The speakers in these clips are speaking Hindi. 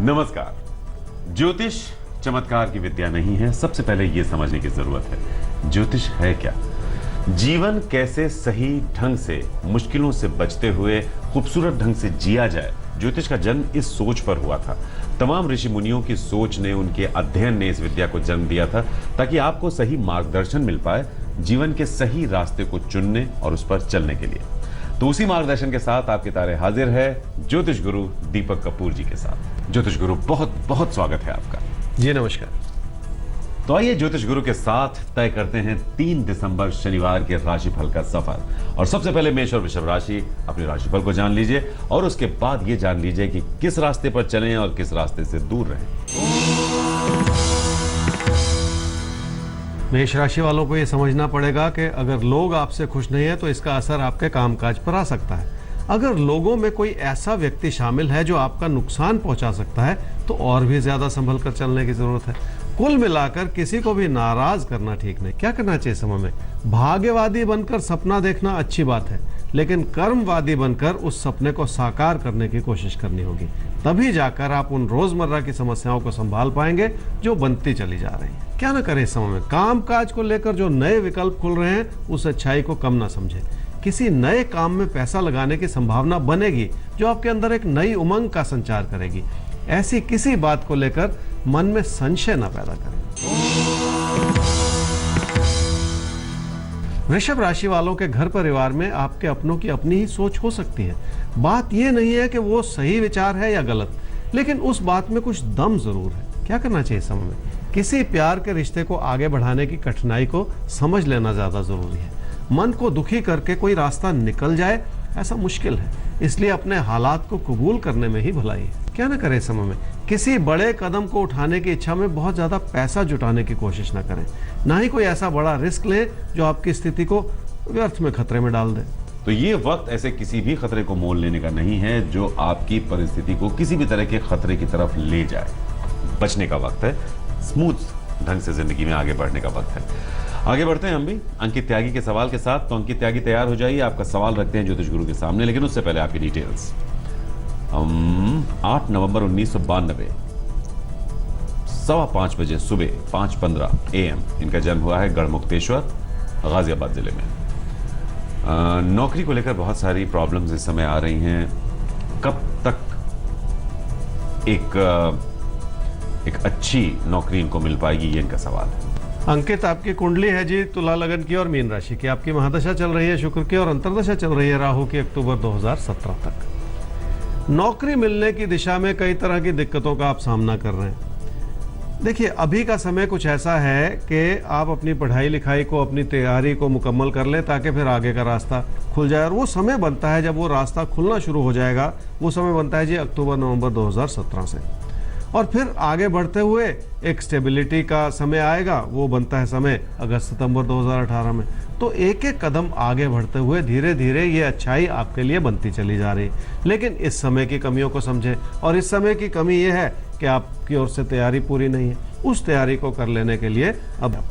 नमस्कार। ज्योतिष चमत्कार की विद्या नहीं है। सबसे पहले यह समझने की जरूरत है ज्योतिष है क्या, जीवन कैसे सही ढंग से मुश्किलों से बचते हुए खूबसूरत ढंग से जिया जाए। ज्योतिष का जन्म इस सोच पर हुआ था। तमाम ऋषि मुनियों की सोच ने, उनके अध्ययन ने इस विद्या को जन्म दिया था ताकि आपको सही मार्गदर्शन मिल पाए जीवन के सही रास्ते को चुनने और उस पर चलने के लिए। तो उसी मार्गदर्शन के साथ आपके तारे हाजिर है ज्योतिष गुरु दीपक कपूर जी के साथ। ज्योतिष गुरु बहुत बहुत स्वागत है आपका। जी नमस्कार। तो आइए ज्योतिष गुरु के साथ तय करते हैं 3 दिसंबर शनिवार के राशिफल का सफर। और सबसे पहले मेष और वृषभ राशि अपने राशिफल को जान लीजिए और उसके बाद ये जान लीजिए कि किस रास्ते पर चलें और किस रास्ते से दूर रहें। मेष राशि वालों को यह समझना पड़ेगा कि अगर लोग आपसे खुश नहीं है तो इसका असर आपके कामकाज पर आ सकता है। अगर लोगों में कोई ऐसा व्यक्ति शामिल है जो आपका नुकसान पहुंचा सकता है तो और भी ज्यादा संभल कर चलने की जरूरत है। कुल मिलाकर किसी को भी नाराज करना ठीक नहीं। क्या करना चाहिए समय में? भाग्यवादी बनकर सपना देखना अच्छी बात है, लेकिन कर्मवादी बनकर उस सपने को साकार करने की कोशिश करनी होगी। तभी जाकर आप उन रोजमर्रा की समस्याओं को संभाल पाएंगे जो बनती चली जा रही है। क्या ना करें इस समय में? काम काज को लेकर जो नए विकल्प खुल रहे हैं उस अच्छाई को कम ना समझे। किसी नए काम में पैसा लगाने की संभावना बनेगी जो आपके अंदर एक नई उमंग का संचार करेगी। ऐसी किसी बात को लेकर मन में संशय न पैदा करें। वृषभ राशि वालों के घर परिवार में आपके अपनों की अपनी ही सोच हो सकती है। बात यह नहीं है कि वो सही विचार है या गलत, लेकिन उस बात में कुछ दम जरूर है। क्या करना चाहिए समय में? किसी प्यार के रिश्ते को आगे बढ़ाने की कठिनाई को समझ लेना ज्यादा जरूरी है। मन को दुखी करके कोई रास्ता निकल जाए ऐसा मुश्किल है, इसलिए अपने हालात को कबूल करने में ही भलाई है। क्या ना करें समय में? किसी बड़े कदम को उठाने की इच्छा में बहुत ज्यादा पैसा जुटाने की कोशिश ना करें। ना ही कोई ऐसा बड़ा रिस्क ले जो आपकी स्थिति को व्यर्थ में खतरे में डाल दे। तो ये वक्त ऐसे किसी भी खतरे को मोल लेने का नहीं है जो आपकी परिस्थिति को किसी भी तरह के खतरे की तरफ ले जाए। बचने का वक्त है, स्मूथ ढंग से जिंदगी में आगे बढ़ने का वक्त है। आगे बढ़ते हैं हम भी अंकित त्यागी के सवाल के साथ। तो अंकित त्यागी तैयार हो जाइए, आपका सवाल रखते हैं ज्योतिष गुरु के सामने, लेकिन उससे पहले आपकी डिटेल्स। 8 नवंबर 1992 5:15 बजे सुबह 5:15 AM इनका जन्म हुआ है गढ़मुक्तेश्वर गाजियाबाद जिले में। नौकरी को लेकर बहुत सारी प्रॉब्लम्स इस समय आ रही हैं। कब तक एक अच्छी नौकरी इनको मिल पाएगी, ये इनका सवाल है। अंकित, आपकी कुंडली है जी तुला लगन की और मीन राशि की। आपकी महादशा चल रही है शुक्र की और अंतरदशा चल रही है राहु की अक्टूबर 2017 तक। नौकरी मिलने की दिशा में कई तरह की दिक्कतों का आप सामना कर रहे हैं। देखिए, अभी का समय कुछ ऐसा है कि आप अपनी पढ़ाई लिखाई को, अपनी तैयारी को मुकम्मल कर लें ताकि फिर आगे का रास्ता खुल जाए। और वो समय बनता है जब वो रास्ता खुलना शुरू हो जाएगा, वो समय बनता है जी अक्टूबर नवंबर 2017 से। और फिर आगे बढ़ते हुए एक स्टेबिलिटी का समय आएगा, वो बनता है समय अगस्त सितंबर 2018 में। तो एक एक कदम आगे बढ़ते हुए धीरे धीरे ये अच्छाई आपके लिए बनती चली जा रही है। लेकिन इस समय की कमियों को समझें, और इस समय की कमी ये है कि आपकी ओर से तैयारी पूरी नहीं है। उस तैयारी को कर लेने के लिए अब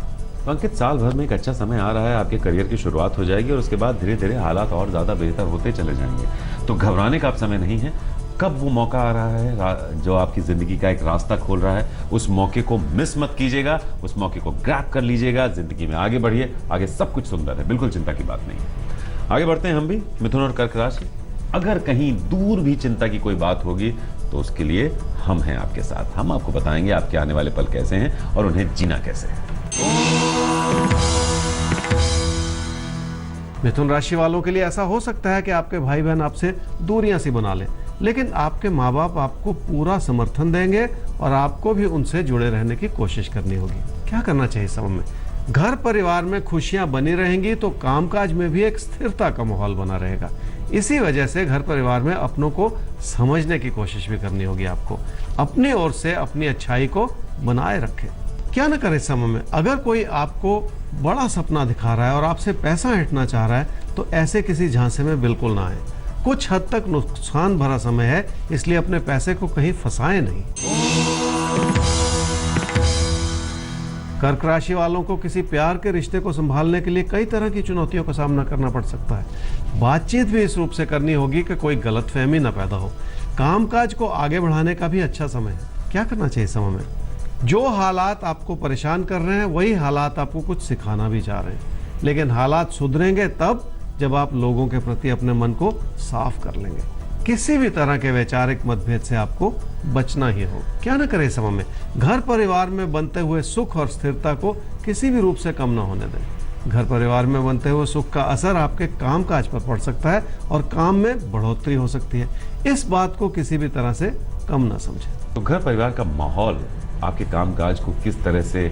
अंकित साल भर में एक अच्छा समय आ रहा है, आपके करियर की शुरुआत हो जाएगी और उसके बाद धीरे धीरे हालात और ज्यादा बेहतर होते चले जाएंगे। तो घबराने का अब समय नहीं है। कब वो मौका आ रहा है जो आपकी जिंदगी का एक रास्ता खोल रहा है, उस मौके को मिस मत कीजिएगा, उस मौके को ग्रैब कर लीजिएगा। जिंदगी में आगे बढ़िए, आगे सब कुछ सुंदर है, बिल्कुल चिंता की बात नहीं है। आगे बढ़ते हैं हम भी मिथुन और कर्क राशि। अगर कहीं दूर भी चिंता की कोई बात होगी तो उसके लिए हम हैं आपके साथ। हम आपको बताएंगे आपके आने वाले पल कैसे हैं और उन्हें जीना कैसे है। मिथुन राशि वालों के लिए ऐसा हो सकता है कि आपके भाई बहन आपसे दूरियां सी बना लें, लेकिन आपके माँ बाप आपको पूरा समर्थन देंगे और आपको भी उनसे जुड़े रहने की कोशिश करनी होगी। क्या करना चाहिए समय में? घर परिवार में खुशियां बनी रहेंगी तो कामकाज में भी एक स्थिरता का माहौल बना रहेगा। इसी वजह से घर परिवार में अपनों को समझने की कोशिश भी करनी होगी आपको। अपनी ओर से अपनी अच्छाई को बनाए रखें। क्या न करें समय में? अगर कोई आपको बड़ा सपना दिखा रहा है और आपसे पैसा ऐंठना चाह रहा है तो ऐसे किसी झांसे में बिल्कुल ना आए। कुछ हद तक नुकसान भरा समय है, इसलिए अपने पैसे को कहीं फंसाएं नहीं। कर्क राशि वालों को किसी प्यार के रिश्ते को संभालने के लिए कई तरह की चुनौतियों का सामना करना पड़ सकता है। बातचीत भी इस रूप से करनी होगी कि कोई गलतफहमी न पैदा हो। कामकाज को आगे बढ़ाने का भी अच्छा समय है। क्या करना चाहिए इस समय में? जो हालात आपको परेशान कर रहे हैं वही हालात आपको कुछ सिखाना भी चाह रहे हैं, लेकिन हालात सुधरेंगे तब जब आप लोगों के प्रति अपने मन को साफ कर लेंगे। किसी भी तरह के वैचारिक मतभेद से आपको बचना ही हो। क्या ना करें इस समय में? घर परिवार में बनते हुए सुख और स्थिरता को किसी भी रूप से कम ना होने दें। घर परिवार में बनते हुए सुख का असर आपके कामकाज पर पड़ सकता है और काम में बढ़ोतरी हो सकती है। इस बात को किसी भी तरह से कम ना समझें। तो घर परिवार का माहौल आपके कामकाज को किस तरह से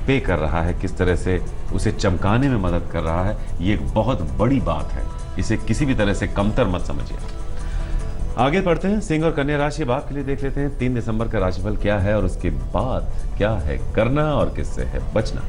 पे कर रहा है, किस तरह से उसे चमकाने में मदद कर रहा है, ये एक बहुत बड़ी बात है। इसे किसी भी तरह से कमतर मत समझिए। आगे बढ़ते हैं, सिंह और कन्या राशि बाप के लिए देख लेते हैं 3 दिसंबर का राशिफल क्या है और उसके बाद क्या है करना और किससे है बचना।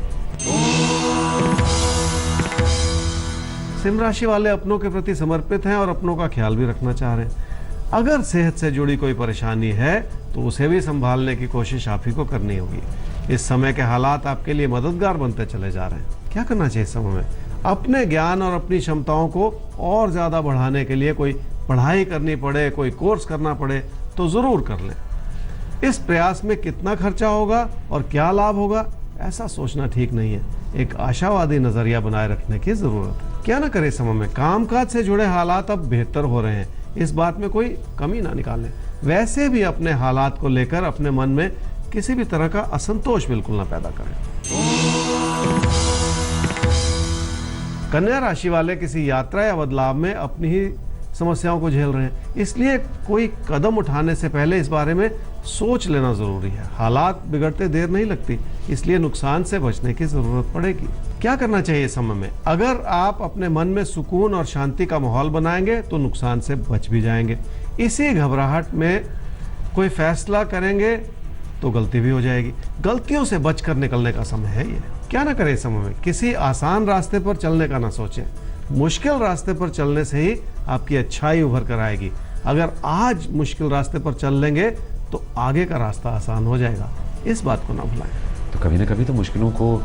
सिंह राशि वाले अपनों के प्रति समर्पित हैं और अपनों का ख्याल भी रखना चाह रहे हैं। अगर सेहत से जुड़ी कोई परेशानी है तो उसे भी संभालने की कोशिश आप ही को करनी होगी। इस समय के हालात आपके लिए मददगार बनते चले जा रहे हैं। क्या करना चाहिए इस समय में? अपने ज्ञान और अपनी क्षमताओं को और ज्यादा बढ़ाने के लिए कोई पढ़ाई करनी पड़े, कोई कोर्स करना पड़े तो जरूर कर लें। इस प्रयास में कितना खर्चा होगा और क्या लाभ होगा, ऐसा सोचना ठीक नहीं है। एक आशावादी नजरिया बनाए रखने की जरूरत है। क्या ना करें इस समय में? कामकाज से जुड़े हालात अब बेहतर हो रहे हैं, इस बात में कोई कमी ना निकालें। वैसे भी अपने हालात को लेकर अपने मन में किसी भी तरह का असंतोष बिल्कुल ना पैदा करें। कन्या राशि वाले किसी यात्रा या बदलाव में अपनी ही समस्याओं को झेल रहे हैं, इसलिए कोई कदम उठाने से पहले इस बारे में सोच लेना जरूरी है। हालात बिगड़ते देर नहीं लगती, इसलिए नुकसान से बचने की जरूरत पड़ेगी। क्या करना चाहिए इस समय में? अगर आप अपने मन में सुकून और शांति का माहौल बनाएंगे तो नुकसान से बच भी जाएंगे। इसी घबराहट में कोई फैसला करेंगे तो गलती भी हो जाएगी। गलतियों से बचकर निकलने का समय है ये। क्या ना करें इस समय में? किसी आसान रास्ते पर चलने का ना सोचें। मुश्किल रास्ते पर चलने से ही आपकी अच्छाई उभर कर आएगी। अगर आज मुश्किल रास्ते पर चल लेंगे तो आगे का रास्ता आसान हो जाएगा। इस बात को ना भुलाएं। तो कभी ना कभी तो मुश्किलों को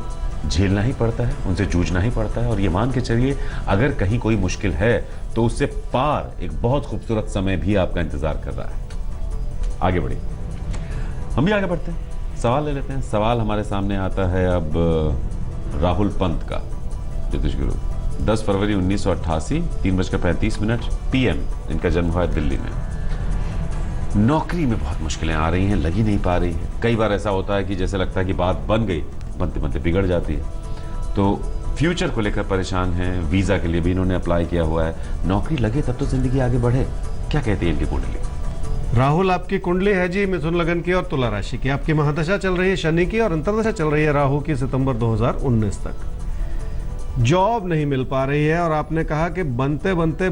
झेलना ही पड़ता है, उनसे जूझना ही पड़ता है, और ये मान के चलिए अगर कहीं कोई मुश्किल है तो उससे पार एक बहुत खूबसूरत समय भी आपका इंतजार कर रहा है। आगे बढ़िए, हम भी आगे बढ़ते हैं, सवाल ले लेते हैं। सवाल हमारे सामने आता है अब राहुल पंत का, ज्योतिष गुरु। 10 फरवरी 1988 3:35 PM इनका जन्म हुआ है दिल्ली में। नौकरी में बहुत मुश्किलें आ रही हैं, लगी नहीं पा रही है। कई बार ऐसा होता है कि जैसे लगता है कि बात बन गई, बनते बनते बिगड़ जाती है। तो फ्यूचर को लेकर परेशान हैं। वीजा के लिए भी इन्होंने अप्लाई किया हुआ है। नौकरी लगे तब तो जिंदगी आगे बढ़े। क्या कहती है इनकी कुंडली? राहुल आपकी कुंडली है जी मिथुन लगन की और तुला राशि की। आपकी महादशा चल रही है शनि की और अंतर्दशा चल रही है राहु की सितंबर 2019 तक। जॉब नहीं मिल पा रही है और आपने कहा कि बनते बनते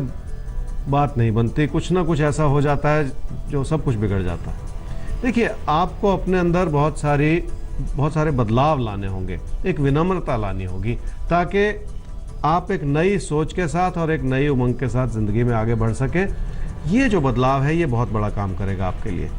बात नहीं बनती, कुछ ना कुछ ऐसा हो जाता है जो सब कुछ बिगड़ जाता है। देखिए, आपको अपने अंदर बहुत सारे बदलाव लाने होंगे, एक विनम्रता लानी होगी, ताकि आप एक नई सोच के साथ और एक नई उमंग के साथ जिंदगी में आगे बढ़ सके। ये जो बदलाव है ये बहुत बड़ा काम करेगा आपके लिए।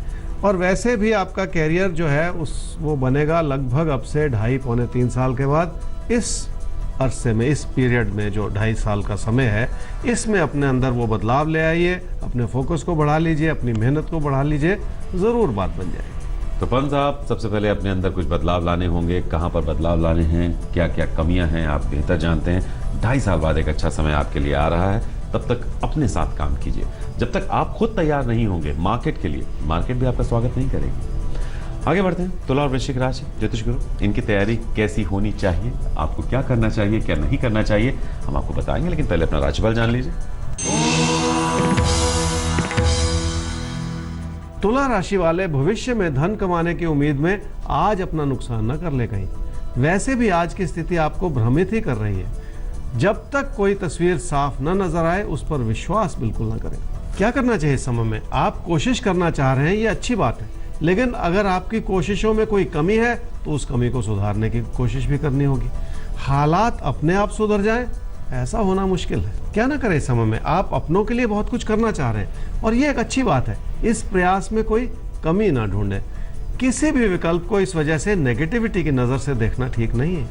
और वैसे भी आपका कैरियर जो है वो बनेगा लगभग अब से 2.5-3 साल के बाद। इस अरसे में, इस पीरियड में जो 2.5 साल का समय है, इसमें अपने अंदर वो बदलाव ले आइए, अपने फोकस को बढ़ा लीजिए, अपनी मेहनत को बढ़ा लीजिए, ज़रूर बात बन जाएगी। तो पंत साहब, सबसे पहले अपने अंदर कुछ बदलाव लाने होंगे। कहाँ पर बदलाव लाने हैं, क्या क्या कमियां हैं, आप बेहतर जानते हैं। 2.5 साल बाद एक अच्छा समय आपके लिए आ रहा है। तब तक अपने साथ काम कीजिए। जब तक आप खुद तैयार नहीं होंगे मार्केट के लिए, मार्केट भी आपका स्वागत नहीं करेगी। आगे बढ़ते हैं, तुला और वृश्चिक राशि, ज्योतिष गुरु, इनकी तैयारी कैसी होनी चाहिए, आपको क्या करना चाहिए, क्या नहीं करना चाहिए, हम आपको बताएंगे, लेकिन पहले अपना राशिफल जान लीजिए। तुला राशि वाले भविष्य में धन कमाने की उम्मीद में आज अपना नुकसान न कर ले कहीं। वैसे भी आज की स्थिति आपको भ्रमित ही कर रही है। जब तक कोई तस्वीर साफ न नजर आए उस पर विश्वास बिल्कुल न करें। क्या करना चाहिए इस समय में? आप कोशिश करना चाह रहे हैं, ये अच्छी बात है, लेकिन अगर आपकी कोशिशों में कोई कमी है तो उस कमी को सुधारने की कोशिश भी करनी होगी। हालात अपने आप सुधर जाएं, ऐसा होना मुश्किल है। क्या ना करें इस समय में? आप अपनों के लिए बहुत कुछ करना चाह रहे हैं और ये एक अच्छी बात है। इस प्रयास में कोई कमी ना ढूंढें। किसी भी विकल्प को इस वजह से नेगेटिविटी की नजर से देखना ठीक नहीं है।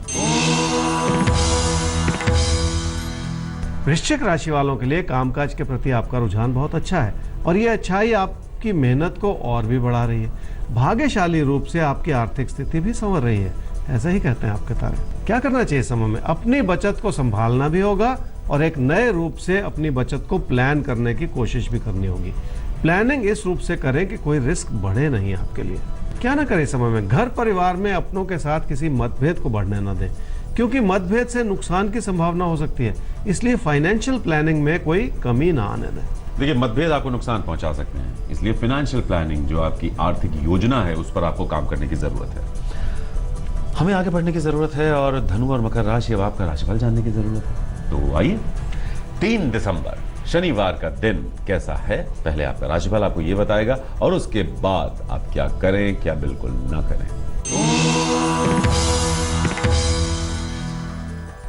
वृश्चिक राशि वालों के लिए कामकाज के प्रति आपका रुझान बहुत अच्छा है और ये अच्छाई आप आपकी मेहनत को और भी बढ़ा रही है। भाग्यशाली रूप से आपकी आर्थिक स्थिति भी संवर रही है, ऐसा ही कहते हैं आपके तारे। क्या करना चाहिए समय में? अपनी बचत को संभालना भी होगा और एक नए रूप से अपनी बचत को प्लान करने की कोशिश भी करनी होगी। प्लानिंग इस रूप से करें कि कोई रिस्क बढ़े नहीं आपके लिए। क्या ना करें समय में? घर परिवार में अपनों के साथ किसी मतभेद को बढ़ने न दें, क्योंकि मतभेद से नुकसान की संभावना हो सकती है। इसलिए फाइनेंशियल प्लानिंग में कोई कमी ना आने दें। देखिए, मतभेद आपको नुकसान पहुंचा सकते हैं, इसलिए फाइनेंशियल प्लानिंग जो आपकी आर्थिक योजना है उस पर आपको काम करने की जरूरत है। हमें आगे बढ़ने की जरूरत है और धनु और मकर राशि अब आपका राशिफल जानने की जरूरत है। तो आइए, 3 दिसंबर शनिवार का दिन कैसा है, पहले आपका राशिफल आपको यह बताएगा और उसके बाद आप क्या करें, क्या बिल्कुल ना करें।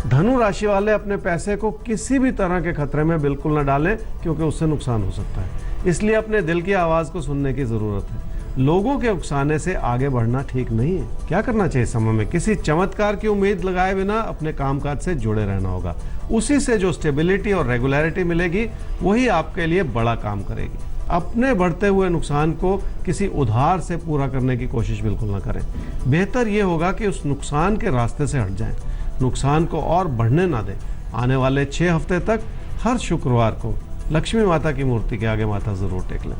धनु राशि वाले अपने पैसे को किसी भी तरह के खतरे में बिल्कुल न डालें, क्योंकि उससे नुकसान हो सकता है। इसलिए अपने दिल की आवाज को सुनने की जरूरत है। लोगों के उकसाने से आगे बढ़ना ठीक नहीं है। क्या करना चाहिए समय में? किसी चमत्कार की उम्मीद लगाए बिना अपने कामकाज से जुड़े रहना होगा। उसी से जो स्टेबिलिटी और रेगुलरिटी मिलेगी वही आपके लिए बड़ा काम करेगी। अपने बढ़ते हुए नुकसान को किसी उधार से पूरा करने की कोशिश बिल्कुल न करें। बेहतर ये होगा कि उस नुकसान के रास्ते से हट जाएं। नुकसान को और बढ़ने ना दें। आने वाले 6 हफ्ते तक हर शुक्रवार को लक्ष्मी माता की मूर्ति के आगे माथा जरूर टेक लें।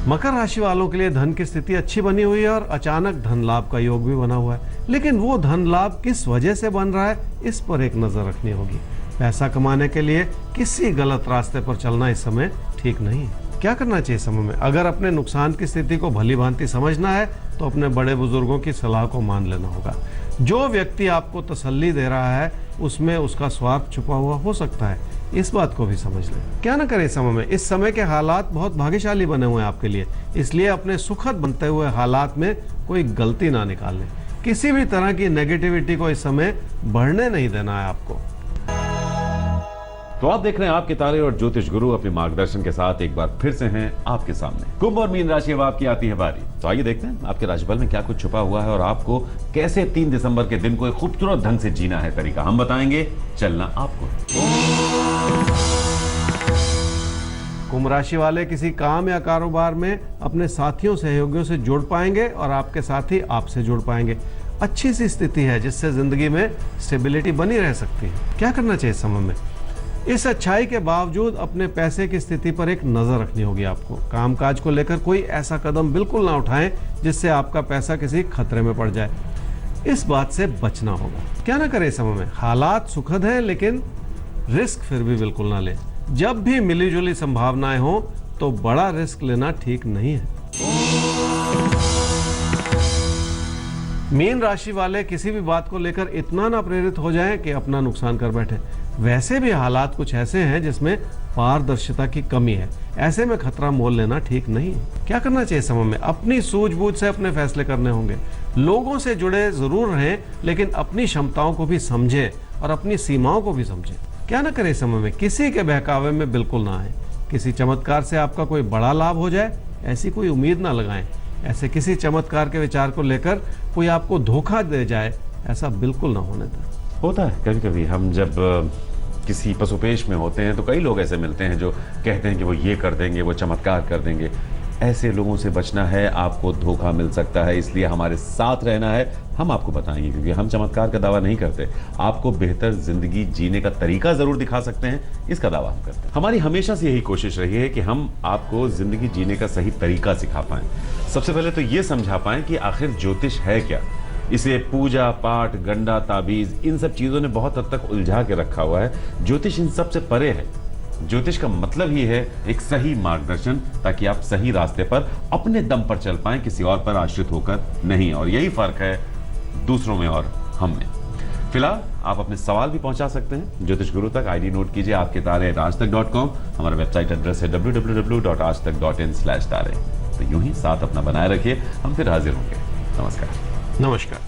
मकर राशि वालों के लिए धन की स्थिति अच्छी बनी हुई है और अचानक धन लाभ का योग भी बना हुआ है। लेकिन वो धन लाभ किस वजह से बन रहा है, इस पर एक नजर रखनी होगी। पैसा कमाने के लिए किसी गलत रास्ते पर चलना इस समय ठीक नहीं है। क्या करना चाहिए समय में? अगर अपने नुकसान की स्थिति को भली भांति समझना है तो अपने बड़े बुजुर्गों की सलाह को मान लेना होगा। जो व्यक्ति आपको तसल्ली दे रहा है उसमें उसका स्वार्थ छुपा हुआ हो सकता है, इस बात को भी समझ लें। क्या ना करें समय में? इस समय के हालात बहुत भाग्यशाली बने हुए हैं आपके लिए, इसलिए अपने सुखद बनते हुए हालात में कोई गलती ना निकाल लें। किसी भी तरह की नेगेटिविटी को इस समय बढ़ने नहीं देना है आपको। तो आप देख रहे हैं आपके तारे और ज्योतिष गुरु अपने मार्गदर्शन के साथ एक बार फिर से हैं आपके सामने। कुंभ और मीन राशि अब आपकी आती है बारी। तो आइए देखते हैं आपके राशिफल में क्या कुछ छुपा हुआ है और आपको कैसे 3 दिसंबर के दिन को एक खूबसूरत ढंग से जीना है। तरीका हम बताएंगे, चलना आपको। कुंभ राशि वाले किसी काम या कारोबार में अपने साथियों सहयोगियों से जुड़ पाएंगे और आपके साथी आपसे जुड़ पाएंगे। अच्छी सी स्थिति है जिससे जिंदगी में स्टेबिलिटी बनी रह सकती है। क्या करना चाहिए समय में? इस अच्छाई के बावजूद अपने पैसे की स्थिति पर एक नजर रखनी होगी आपको। कामकाज को लेकर कोई ऐसा कदम बिल्कुल ना उठाएं जिससे आपका पैसा किसी खतरे में पड़ जाए। इस बात से बचना होगा। क्या ना करें समय में? हालात सुखद हैं लेकिन रिस्क फिर भी बिल्कुल ना लें। जब भी मिली जुली संभावनाएं हो तो बड़ा रिस्क लेना ठीक नहीं है। मीन राशि वाले किसी भी बात को लेकर इतना ना प्रेरित हो जाएं कि अपना नुकसान कर बैठे। वैसे भी हालात कुछ ऐसे हैं जिसमें पारदर्शिता की कमी है, ऐसे में खतरा मोल लेना ठीक नहीं है। क्या करना चाहिए समय में? अपनी सूझबूझ से अपने फैसले करने होंगे। लोगों से जुड़े जरूर रहें लेकिन अपनी क्षमताओं को भी समझें और अपनी सीमाओं को भी समझें। क्या ना करें समय में? किसी के बहकावे में बिल्कुल ना आए। किसी चमत्कार से आपका कोई बड़ा लाभ हो जाए ऐसी कोई उम्मीद ना लगाएं। ऐसे किसी चमत्कार के विचार को लेकर कोई आपको धोखा दे जाए, ऐसा बिल्कुल ना होने दें। होता है कभी कभी, हम जब किसी पशुपेश में होते हैं तो कई लोग ऐसे मिलते हैं जो कहते हैं कि वो ये कर देंगे, वो चमत्कार कर देंगे। ऐसे लोगों से बचना है, आपको धोखा मिल सकता है, इसलिए हमारे साथ रहना है। हम आपको बताएंगे, क्योंकि हम चमत्कार का दावा नहीं करते। आपको बेहतर जिंदगी जीने का तरीका जरूर दिखा सकते हैं, इसका दावा हम करते हैं। हमारी हमेशा से यही कोशिश रही है कि हम आपको जिंदगी जीने का सही तरीका सिखा पाएं। सबसे पहले तो ये समझा पाएं कि आखिर ज्योतिष है क्या। इसे पूजा पाठ, गंडा, ताबीज, इन सब चीजों ने बहुत हद तक उलझा के रखा हुआ है। ज्योतिष इन सब से परे है। ज्योतिष का मतलब ही है एक सही मार्गदर्शन, ताकि आप सही रास्ते पर अपने दम पर चल पाएं, किसी और पर आश्रित होकर नहीं। और यही फर्क है दूसरों में और हम में। फिलहाल आप अपने सवाल भी पहुंचा सकते हैं ज्योतिष गुरु तक। आईडी नोट कीजिए आपके तारे@aajtak.com। हमारा वेबसाइट एड्रेस है www.aajtak.in/तारे। तो यूं ही साथ अपना बनाए रखिए, हम फिर हाजिर होंगे। नमस्कार। नमस्कार।